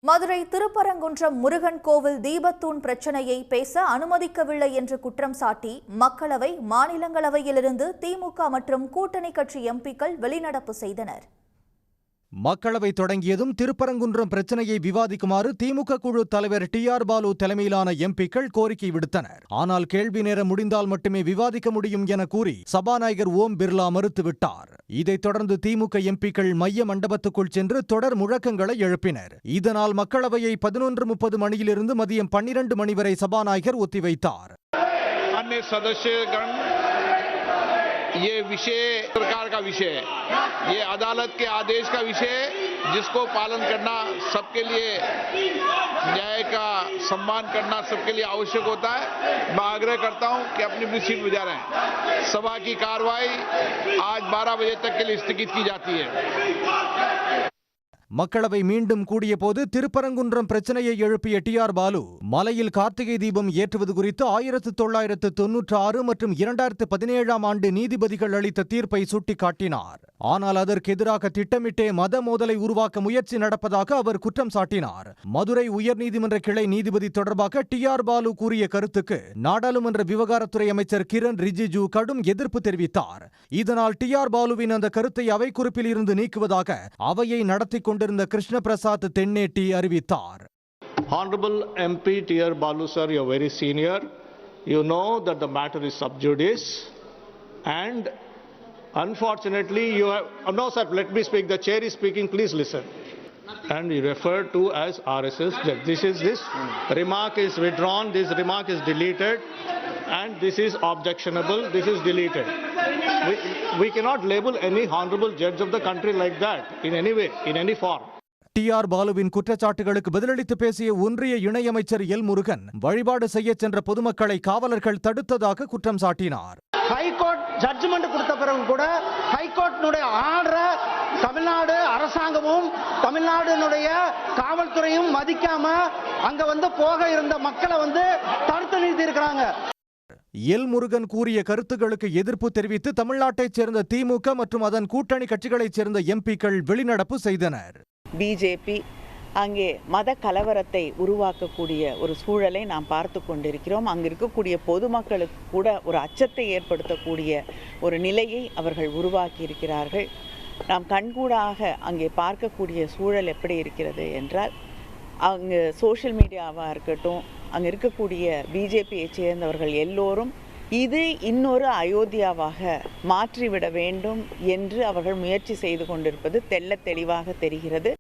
மதுரை திருப்பரங்குன்றம் முருகன் கோவில் தீபத்தூண் பிரச்சனையை பேச அனுமதிக்கவில்லை என்று குற்றம் சாட்டி மக்களவை, மாநிலங்களவையிலிருந்து திமுக மற்றும் கூட்டணி கட்சி எம்பிக்கள் வெளிநடப்பு செய்தனர். மக்களவை தொடங்கியதும் திருப்பரங்குன்றம் பிரச்சனையை விவாதிக்குமாறு திமுக குழு தலைவர் டி.ஆர். பாலு தலைமையிலான எம்பிக்கள் கோரிக்கை விடுத்தனர். ஆனால் கேள்வி நேரம் முடிந்தால் மட்டுமே விவாதிக்க முடியும் என கூறி சபாநாயகர் ஓம் பிர்லா மறுத்துவிட்டார். இதைத் தொடர்ந்து திமுக எம்பிக்கள் மைய மண்டபத்துக்குள் சென்று தொடர் முழக்கங்களை எழுப்பினர். இதனால் மக்களவையை 11:30 மணியிலிருந்து மதியம் 12 மணி வரை சபாநாயகர் ஒத்திவைத்தார். ये विषय सरकार का विषय है, ये अदालत के आदेश का विषय है, जिसको पालन करना सबके लिए, न्याय का सम्मान करना सबके लिए आवश्यक होता है। मैं आग्रह करता हूं कि अपनी अपनी सीट पर जा रहे हैं। सभा की कार्रवाई आज 12 बजे तक के लिए स्थगित की जाती है. மக்களவை மீண்டும் கூடிய போது திருப்பரங்குன்றம் பிரச்சனையை எழுப்பிய டி.ஆர். பாலு மலையில் கார்த்திகை தீபம் ஏற்றுவது குறித்து 1996 மற்றும் 2017ஆம் ஆண்டு நீதிபதிகள் அளித்த தீர்ப்பை சுட்டிக்காட்டினார். ஆனால் அதற்கு எதிராக திட்டமிட்டே மத மோதலை உருவாக்க முயற்சி நடப்பதாக அவர் குற்றம் சாட்டினார். மதுரை உயர்நீதிமன்ற கிளை நீதிபதி தொடர்பாக டி.ஆர். பாலு கூறிய கருத்துக்கு நாடாளுமன்ற விவகாரத்துறை அமைச்சர் கிரண் ரிஜிஜு கடும் எதிர்ப்பு தெரிவித்தார். இதனால் டி.ஆர். பாலுவின் அந்த கருத்தை அவை குறிப்பில் இருந்து நீக்குவதாக அவையை நடத்தி கொண்டிருந்த கிருஷ்ண பிரசாத் தென்னேட்டி அறிவித்தார். Honorable MP T.R. Balu sir, you are very senior. You know that the matter is sub judice and unfortunately you have no sir, let me speak, the chair is speaking, please listen. And you refer to as RSS that this remark is withdrawn, this remark is deleted and this is objectionable, this is deleted. We cannot label any honorable judge of the country like that in any way, in any form. T R. பாலுவின் குற்றச்சாட்டுகளுக்கு பதிலளித்து பேசிய ஒன்றிய இணையமைச்சர் L. Murugan வழிபாடு செய்ய சென்ற பொதுமக்களை காவலர்கள் தடுத்ததாக குற்றம் சாட்டினார். ஹைகோர்ட் ஜட்ஜ்மெண்ட் கொடுத்த பிறகு கூட ஹைகோர்ட்டினுடைய ஆர்டரை தமிழ்நாடு அரசாங்கமும் தமிழ்நாடுனுடைய காவல்துறையும் மதிக்காம அங்க போக இருந்த மக்களை தடுத்து நிறுத்தி இருக்கிறாங்க. எல். முருகன் கூறிய கருத்துக்களுக்கு எதிர்ப்பு தெரிவித்து தமிழ்நாட்டைச் சேர்ந்த திமுக மற்றும் அதன் கூட்டணி கட்சிகளைச் சேர்ந்த எம்பிக்கள் வெளிநடப்பு செய்தனர். பிஜேபி அங்கே மத கலவரத்தை உருவாக்கக்கூடிய ஒரு சூழலை நாம் பார்த்து கொண்டிருக்கிறோம். அங்கு இருக்கக்கூடிய பொதுமக்களுக்கு கூட ஒரு அச்சத்தை ஏற்படுத்தக்கூடிய ஒரு நிலையை அவர்கள் உருவாக்கி இருக்கிறார்கள். நாம் கண்கூடாக அங்கே பார்க்கக்கூடிய சூழல் எப்படி இருக்கிறது என்றால், அங்கு சோஷியல் மீடியாவாக இருக்கட்டும், அங்கே இருக்கக்கூடிய பிஜேபியை சேர்ந்தவர்கள் எல்லோரும் இது இன்னொரு அயோத்தியாவாக மாற்றிவிட வேண்டும் என்று அவர்கள் முயற்சி செய்து கொண்டிருப்பது தெள்ளத் தெளிவாக தெரிகிறது.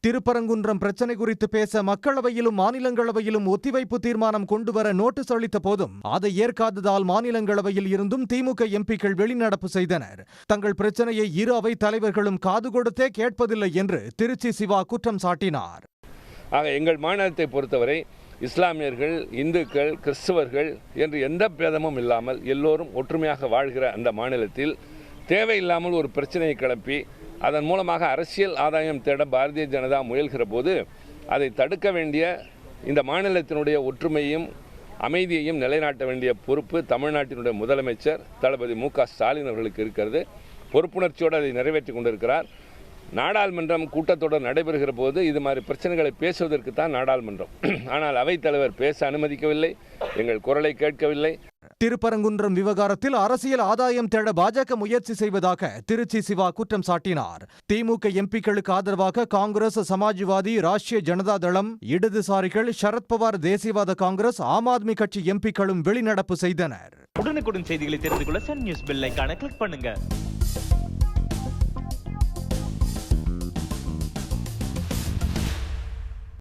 திருப்பரங்குன்றம் பிரச்சனை குறித்து பேச மக்களவையிலும் மாநிலங்களவையிலும் ஒத்திவைப்பு தீர்மானம் கொண்டுவர நோட்டீஸ் அளித்த போதும் அதை ஏற்காததால் மாநிலங்களவையில் இருந்தும் திமுக எம்பிக்கள் வெளிநடப்பு செய்தனர். தங்கள் பிரச்சனையை இரு அவை தலைவர்களும் காது கொடுத்தே கேட்பதில்லை என்று திருச்சி சிவா குற்றம் சாட்டினார். ஆக எங்கள் மாநிலத்தை பொறுத்தவரை இஸ்லாமியர்கள், இந்துக்கள், கிறிஸ்தவர்கள் என்று எந்த பேதமும் இல்லாமல் எல்லோரும் ஒற்றுமையாக வாழ்கிற அந்த மாநிலத்தில் தேவையில்லாமல் ஒரு பிரச்சனையை கிளப்பி அதன் மூலமாக அரசியல் ஆதாயம் தேட பாரதிய ஜனதா முயல்கிற போது அதை தடுக்க வேண்டிய, இந்த மாநிலத்தினுடைய ஒற்றுமையும் அமைதியையும் நிலைநாட்ட வேண்டிய பொறுப்பு தமிழ்நாட்டினுடைய முதலமைச்சர் தளபதி மு.க. ஸ்டாலின் அவர்களுக்கு இருக்கிறது. பொறுப்புணர்ச்சியோடு அதை நிறைவேற்றி கொண்டிருக்கிறார். நாடாளுமன்றம் கூட்டத்தொடர் நடைபெறுகிற போது இது மாதிரி பிரச்சனைகளை பேசுவதற்கு தான் நாடாளுமன்றம். ஆனால் அவைத்தலைவர் பேச அனுமதிக்கவில்லை, எங்கள் குரலை கேட்கவில்லை. திருப்பரங்குன்றம் விவகாரத்தில் அரசியல் ஆதாயம் தேட பாஜக முயற்சி செய்வதாக திருச்சி சிவா குற்றம் சாட்டினார். திமுக எம்பிக்களுக்கு ஆதரவாக காங்கிரஸ், சமாஜ்வாதி, ராஷ்டிரிய ஜனதா தளம், இடதுசாரிகள், சரத்பவார் தேசியவாத காங்கிரஸ், ஆம் ஆத்மி கட்சி எம்பிக்களும் வெளிநடப்பு செய்தனர். உடனுக்குடன் செய்திகளை தெரிந்து கொள்ள சன் நியூஸ் பெல் ஐகானை கிளிக் பண்ணுங்க.